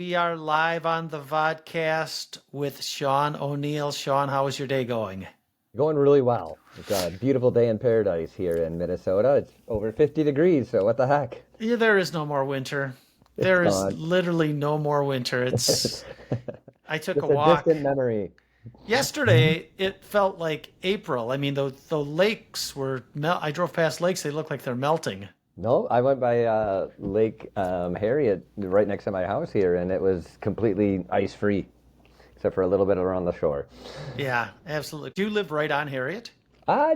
We are live on the vodcast with Sean O'Neill. Sean, how is your day going? Going really well. It's a beautiful day in paradise here in Minnesota. It's over 50 degrees, so what the heck? Yeah, there is no more winter. It's There is gone. literally no more winter. It's I took a just a walk distant memory. yesterday. It felt like April. I mean, the lakes were I drove past lakes. They look like they're melting. No, I went by Lake Harriet right next to my house here, and it was completely ice-free, except for a little bit around the shore. Yeah, absolutely. Do you live right on Harriet?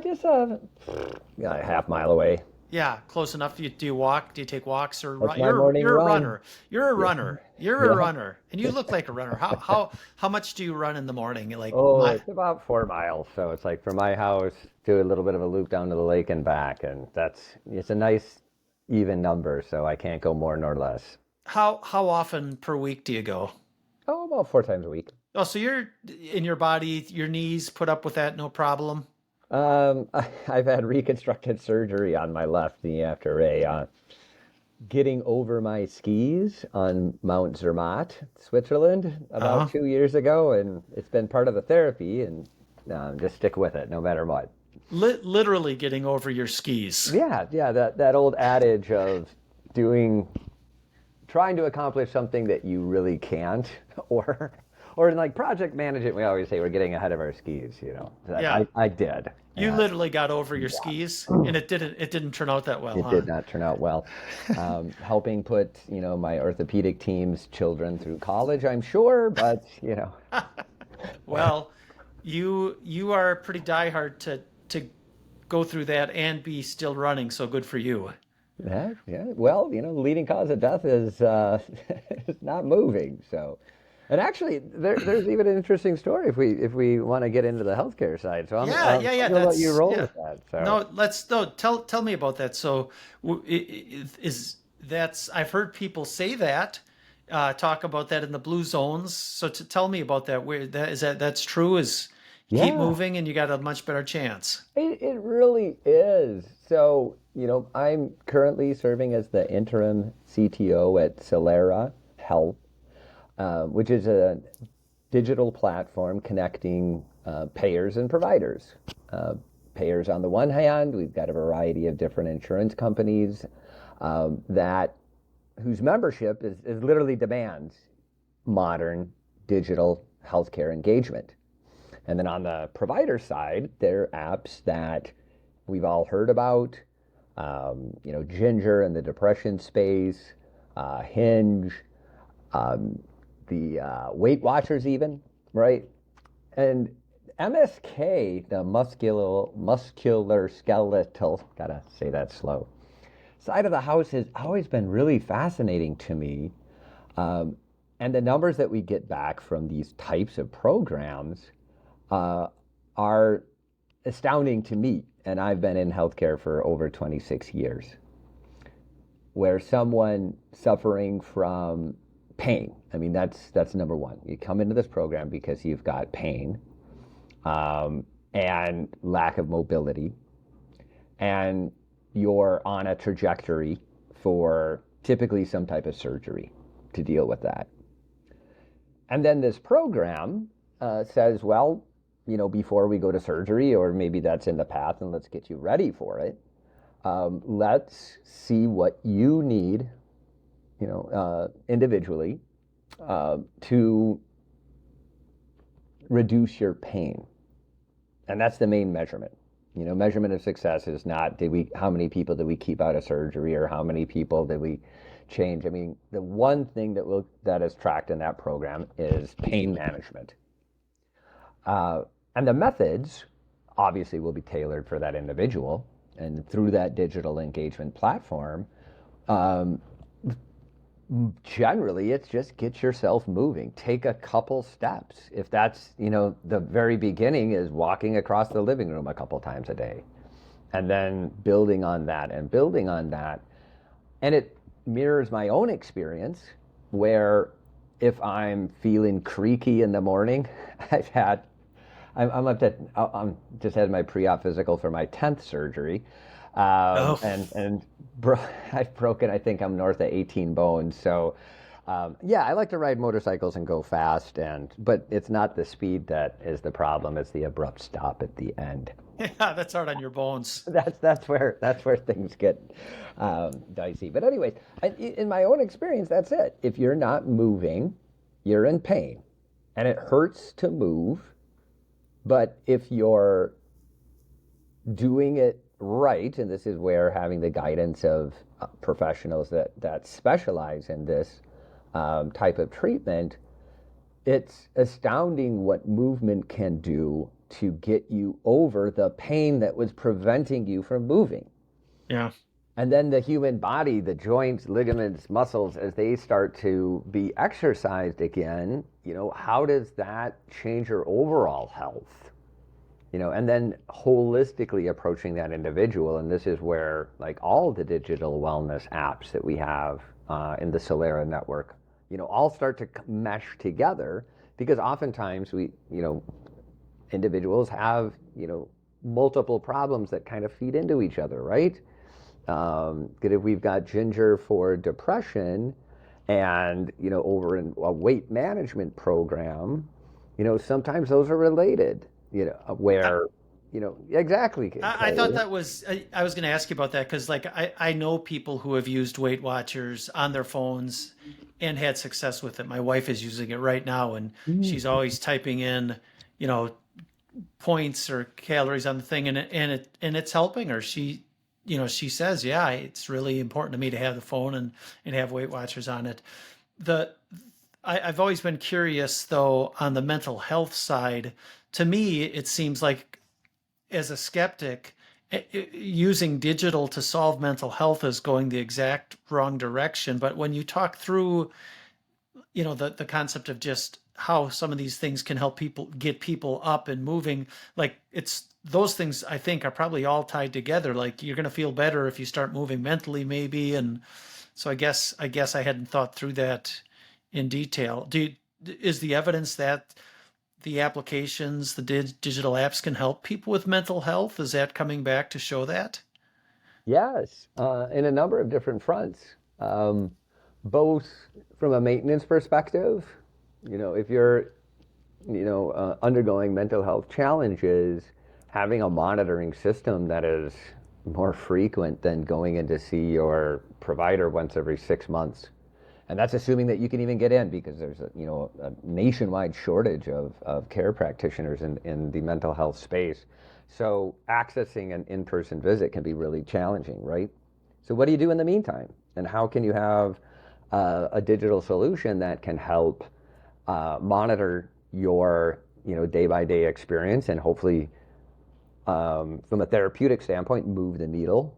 Just yeah, a half mile away. Yeah, close enough. Do you walk? Do you take walks or That's run? my morning You're a run. runner. You're a Yeah, runner. You're a yeah. runner, and you look like a runner. How much do you run in the morning? Like Oh, my it's about 4 miles, so it's like from my house to a little bit of a loop down to the lake and back, and it's a nice even number, so I can't go more nor less. how often per week do you go? Oh, about 4 times a week. Oh, so you're in your body, your knees put up with that, no problem. I've had reconstructive surgery on my left knee after a getting over my skis on Mount Zermatt, Switzerland, about Uh-huh. 2 years ago, and it's been part of the therapy, and just stick with it no matter what. Literally getting over your skis. Yeah, yeah, that old adage of doing trying to accomplish something that you really can't, or in like project management, we always say we're getting ahead of our skis. That Yeah. I did. You And literally got over your skis and it didn't turn out that well, it huh? did not turn out well. Helping put my orthopedic team's children through college, I'm sure, but Well, you are pretty diehard to go through that and be still running, so good for you. yeah, yeah. Well, the leading cause of death is is not moving. So, and actually, there's even an interesting story if we want to get into the healthcare side. So Yeah, yeah, yeah. I'm gonna let you That's roll yeah. with that. So. No, let's no. Tell me about that. So, is that's I've heard people say that, talk about that in the blue zones. So, tell me about that. Where that is that's true? Is you keep Yeah, moving and you got a much better chance. it really is. So, I'm currently serving as the interim CTO at Solera Health, which is a digital platform connecting payers and providers. Uh, Payers on the one hand, we've got a variety of different insurance companies that whose membership is literally demands modern digital healthcare engagement. And then on the provider side, there are apps that we've all heard about, Ginger in the depression space, Hinge, the Weight Watchers, even, right? And MSK, the muscular skeletal, gotta say that slow, side of the house has always been really fascinating to me. Um, and the numbers that we get back from these types of programs uh, are astounding to me. And I've been in healthcare for over 26 years, where someone suffering from pain, I mean, that's number one. You come into this program because you've got pain and lack of mobility, and you're on a trajectory for typically some type of surgery to deal with that. And then this program says, well, before we go to surgery, or maybe that's in the path, and let's get you ready for it. Let's see what you need, individually, to reduce your pain. And that's the main measurement. Measurement of success is not how many people did we keep out of surgery, or how many people did we change. I mean, the one thing that is tracked in that program is pain management. And the methods obviously will be tailored for that individual. And through that digital engagement platform, um, generally it's just get yourself moving. Take a couple steps. If that's, the very beginning is walking across the living room a couple times a day. And then building on that and building on that. And it mirrors my own experience where if I'm feeling creaky in the morning, I've had I'm just had my pre-op physical for my 10th surgery, Oh, and I've broken, I think I'm north of 18 bones. So Yeah, I like to ride motorcycles and go fast, but it's not the speed that is the problem. It's the abrupt stop at the end. Yeah, that's hard on your bones. That's where things get dicey. But anyways, in my own experience, that's it. If you're not moving, you're in pain, and it hurts to move. But if you're doing it right, and this is where having the guidance of professionals that specialize in this type of treatment, it's astounding what movement can do to get you over the pain that was preventing you from moving. Yeah. And then the human body, the joints, ligaments, muscles, as they start to be exercised again, how does that change your overall health? And then holistically approaching that individual. And this is where, like all the digital wellness apps that we have in the Solera network, all start to mesh together because oftentimes individuals have, multiple problems that kind of feed into each other, right? If we've got Ginger for depression and, over in a weight management program, sometimes those are related, where, exactly. I thought that was, I was going to ask you about that because, like, I know people who have used Weight Watchers on their phones and had success with it. My wife is using it right now, and she's always typing in, you know, points or calories on the thing, and it's helping her. She says, yeah, it's really important to me to have the phone and have Weight Watchers on it. The I've always been curious though on the mental health side. To me, it seems like as a skeptic, using digital to solve mental health is going the exact wrong direction. But when you talk through, the concept of just how some of these things can help people get people up and moving, like it's those things I think are probably all tied together. Like you're going to feel better if you start moving mentally, maybe. And so I guess I hadn't thought through that in detail. Is the evidence that the applications, the digital apps can help people with mental health? Is that coming back to show that? Yes, in a number of different fronts, both from a maintenance perspective. If you're, undergoing mental health challenges, having a monitoring system that is more frequent than going in to see your provider once every 6 months. And that's assuming that you can even get in because there's a nationwide shortage of care practitioners in the mental health space. So accessing an in-person visit can be really challenging, right? So what do you do in the meantime? And how can you have a digital solution that can help monitor your day-by-day experience and hopefully from a therapeutic standpoint move the needle,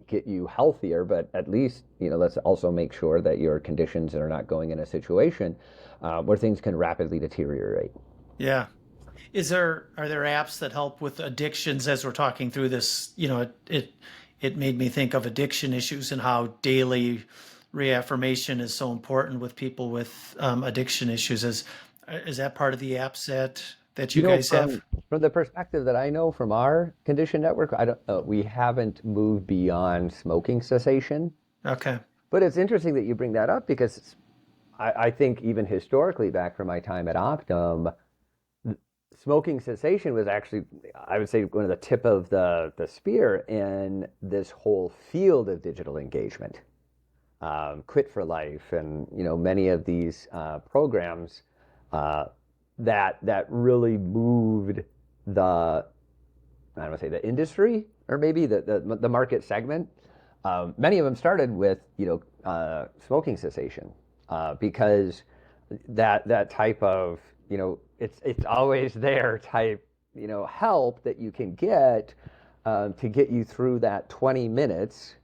get you healthier, but at least let's also make sure that your conditions are not going in a situation where things can rapidly deteriorate. Yeah. Are there apps that help with addictions as we're talking through this? It made me think of addiction issues and how daily reaffirmation is so important with people with addiction issues. Is that part of the app set that you guys have? From the perspective that I know from our condition network, I don't we haven't moved beyond smoking cessation. Okay. But it's interesting that you bring that up because I think even historically, back from my time at Optum, smoking cessation was actually, I would say, one of the tip of the spear in this whole field of digital engagement. Quit for Life, and many of these programs that really moved the, I don't want to say the industry or maybe the market segment. Many of them started with smoking cessation because that type of it's always there type help that you can get to get you through that 20 minutes,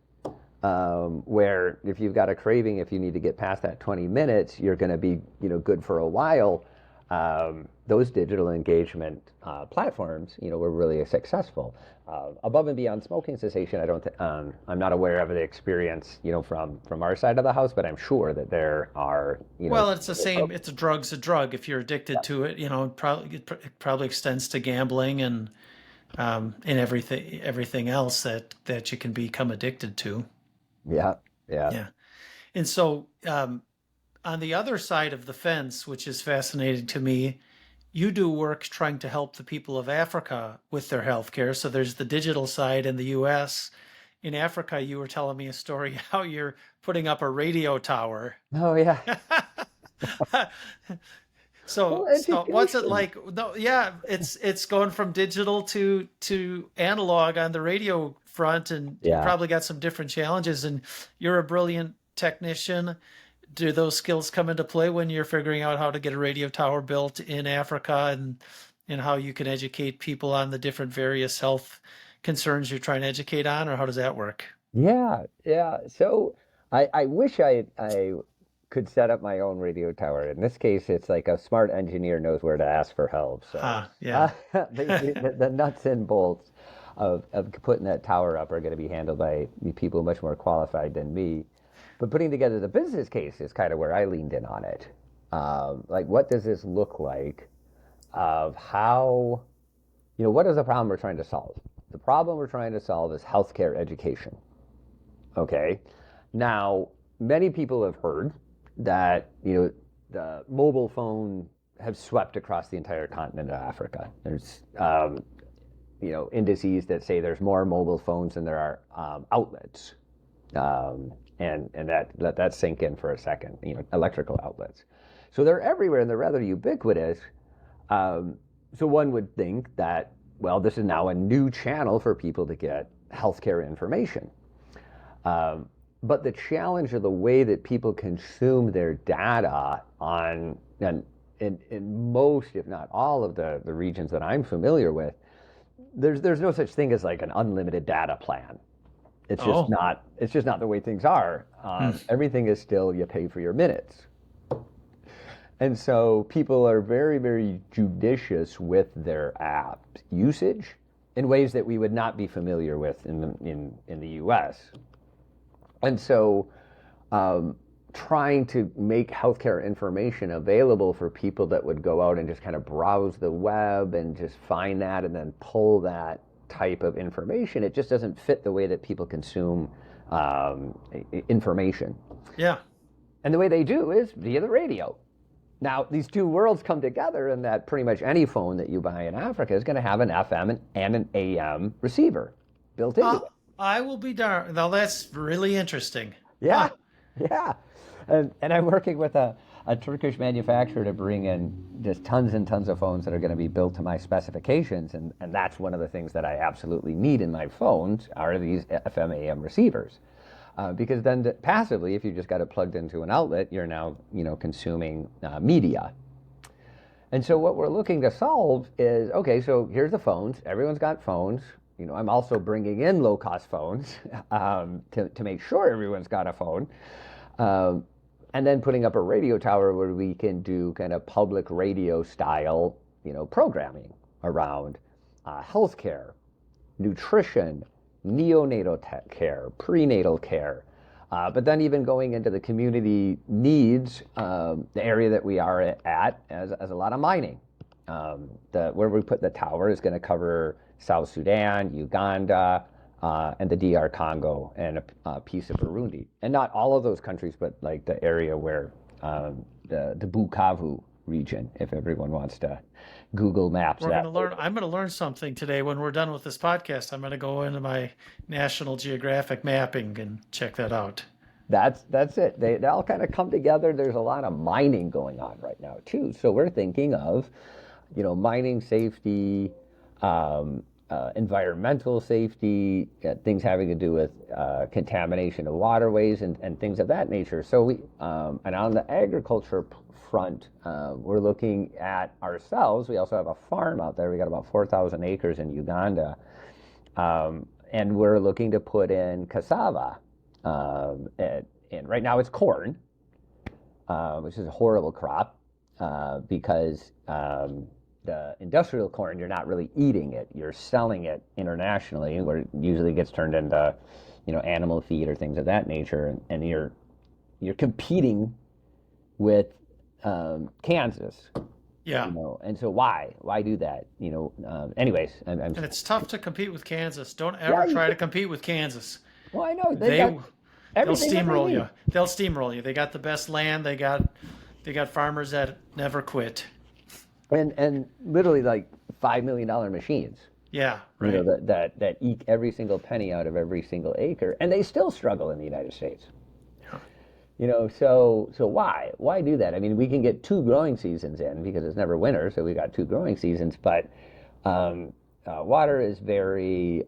where if you've got a craving, if you need to get past that 20 minutes, you're going to be good for a while. Those digital engagement platforms, were really successful. Above and beyond smoking cessation, I'm not aware of the experience, from our side of the house, but I'm sure that there are, Well, it's the same. It's a drug. If you're addicted to it, it probably extends to gambling and everything else that you can become addicted to. yeah, yeah. Yeah. And so, on the other side of the fence, which is fascinating to me, you do work trying to help the people of Africa with their healthcare. So there's the digital side in the US. In Africa, you were telling me a story how you're putting up a radio tower. Oh yeah. So, Well, so what's it education. like? No, yeah, it's going from digital to analog on the radio front, and you Yeah. probably got some different challenges. And you're a brilliant technician. Do those skills come into play when you're figuring out how to get a radio tower built in Africa, and how you can educate people on the different various health concerns you're trying to educate on, or how does that work? Yeah, yeah. So I wish I could set up my own radio tower. In this case, it's like a smart engineer knows where to ask for help. So Yeah. the nuts and bolts of putting that tower up are going to be handled by people much more qualified than me. But putting together the business case is kind of where I leaned in on it. Like, what does this look like? Of how, what is the problem we're trying to solve? The problem we're trying to solve is healthcare education. Okay. Now, many people have heard that, the mobile phone have swept across the entire continent of Africa. There's, indices that say there's more mobile phones than there are outlets. And let that sink in for a second, electrical outlets. So they're everywhere and they're rather ubiquitous. So one would think that, well, this is now a new channel for people to get healthcare information. But the challenge of the way that people consume their data and in most, if not all, of the regions that I'm familiar with, there's no such thing as like an unlimited data plan. Oh. It's just not the way things are. Hmm. Everything is still you pay for your minutes. And so people are very, very judicious with their app usage in ways that we would not be familiar with in the US. And so trying to make healthcare information available for people that would go out and just kind of browse the web and just find that and then pull that type of information, it just doesn't fit the way that people consume information. Yeah. And the way they do is via the radio. Now, these two worlds come together in that pretty much any phone that you buy in Africa is going to have an FM and an AM receiver built into Uh, it. I will be darned. Now that's really interesting. Yeah, Huh. yeah. And I'm working with a Turkish manufacturer to bring in just tons and tons of phones that are going to be built to my specifications. And that's one of the things that I absolutely need in my phones are these FM AM receivers. Because then passively, if you just got it plugged into an outlet, you're now consuming media. And so what we're looking to solve is, okay, so here's the phones. Everyone's got phones. I'm also bringing in low-cost phones to make sure everyone's got a phone. And then putting up a radio tower where we can do kind of public radio style, programming around healthcare, nutrition, neonatal care, prenatal care, but then even going into the community needs, the area that we are at as a lot of mining. Where we put the tower is going to cover South Sudan, Uganda, and the DR Congo, and a piece of Burundi. And not all of those countries, but like the area where the Bukavu region, if everyone wants to Google Maps We're going to that learn. later. I'm going to learn something today when we're done with this podcast. I'm going to go into my National Geographic mapping and check that out. That's it. They all kind of come together. There's a lot of mining going on right now too. So we're thinking of, mining safety, environmental safety, things having to do with contamination of waterways and things of that nature. So and on the agriculture front, we're looking at ourselves. We also have a farm out there. We got about 4,000 acres in Uganda, and we're looking to put in cassava. And right now it's corn, which is a horrible crop because the industrial corn, you're not really eating it. You're selling it internationally, where it usually gets turned into, animal feed or things of that nature, and you're competing with Kansas, Yeah. and so why do that? Anyways, And it's tough to compete with Kansas. Don't yeah, ever try to compete with Kansas. well, I know they They got They'll Everything that they steamroll need. you. They'll steamroll you. They got the best land. They got farmers that never quit. And literally like $5 million machines, Yeah, right. that eke every single penny out of every single acre, and they still struggle in the United States. Yeah. So why do that? I mean, we can get two growing seasons in because it's never winter, so we got two growing seasons. But water is very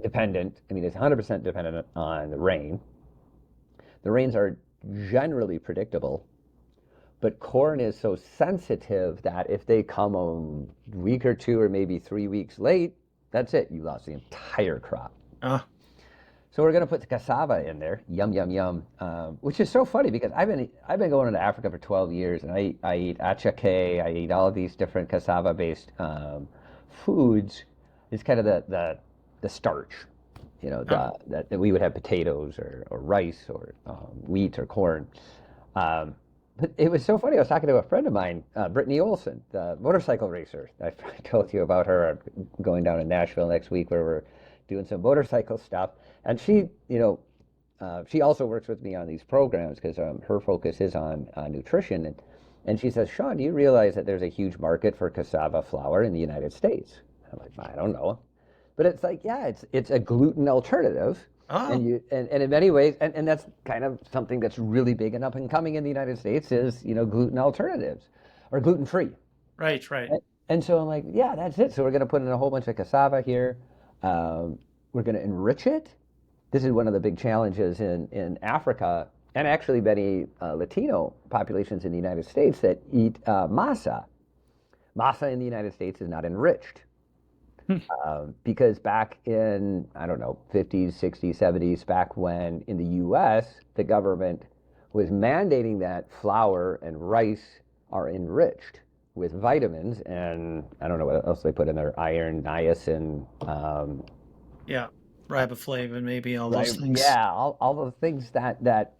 dependent. I mean, it's 100% dependent on the rain. The rains are generally predictable, but corn is so sensitive that if they come a week or two or maybe 3 weeks late, that's it. You lost the entire crop. Uh, So we're going to put the cassava in there. Yum, yum, yum. Which is so funny because I've been going to Africa for 12 years, and I eat achake, I eat all of these different cassava-based foods. It's kind of the starch, uh, that we would have potatoes or rice or wheat or corn. Um, but it was so funny. I was talking to a friend of mine, Brittany Olson, the motorcycle racer. I told you about her. I'm going down to Nashville next week where we're doing some motorcycle stuff. And she also works with me on these programs because her focus is on nutrition. And she says, Sean, do you realize that there's a huge market for cassava flour in the United States? I'm like, I don't know. But it's like, yeah, it's a gluten alternative. oh, And in many ways, and that's kind of something that's really big and up and coming in the United States is, gluten alternatives or gluten free. right, right. And so I'm like, yeah, that's it. So we're going to put in a whole bunch of cassava here. We're going to enrich it. This is one of the big challenges in Africa and actually many Latino populations in the United States that eat masa. Masa in the United States is not enriched. Because back in, I don't know, 50s, 60s, 70s, back when in the US, the government was mandating that flour and rice are enriched with vitamins and I don't know what else they put in there, iron, niacin, Yeah. Riboflavin, maybe all right? those things. Yeah, all the things that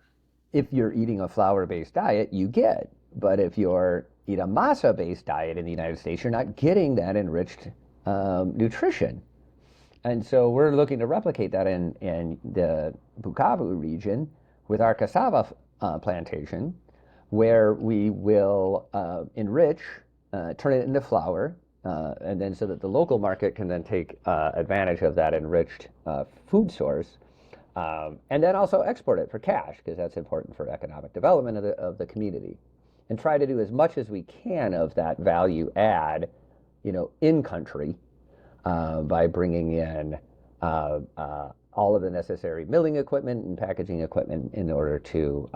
if you're eating a flour-based diet, you get. But if you're eat a masa-based diet in the United States, you're not getting that enriched nutrition. And so we're looking to replicate that in the Bukavu region with our cassava plantation, where we will enrich, turn it into flour, and then so that the local market can then take advantage of that enriched food source, and then also export it for cash because that's important for economic development of the community, and try to do as much as we can of that value add, in country by bringing in all of the necessary milling equipment and packaging equipment in order to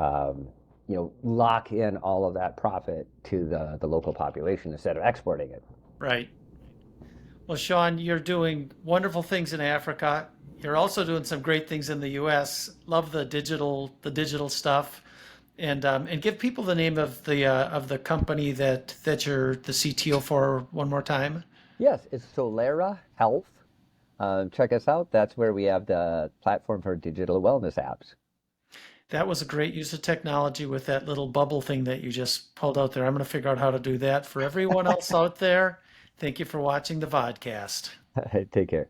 lock in all of that profit to the local population instead of exporting it. Right. Well, Sean, you're doing wonderful things in Africa. You're also doing some great things in the U.S. Love the digital stuff, and give people the name of the company that you're the CTO for one more time. Yes, it's Solera Health. Check us out. That's where we have the platform for digital wellness apps. That was a great use of technology with that little bubble thing that you just pulled out there. I'm going to figure out how to do that for everyone else out there. Thank you for watching the vodcast. Take care.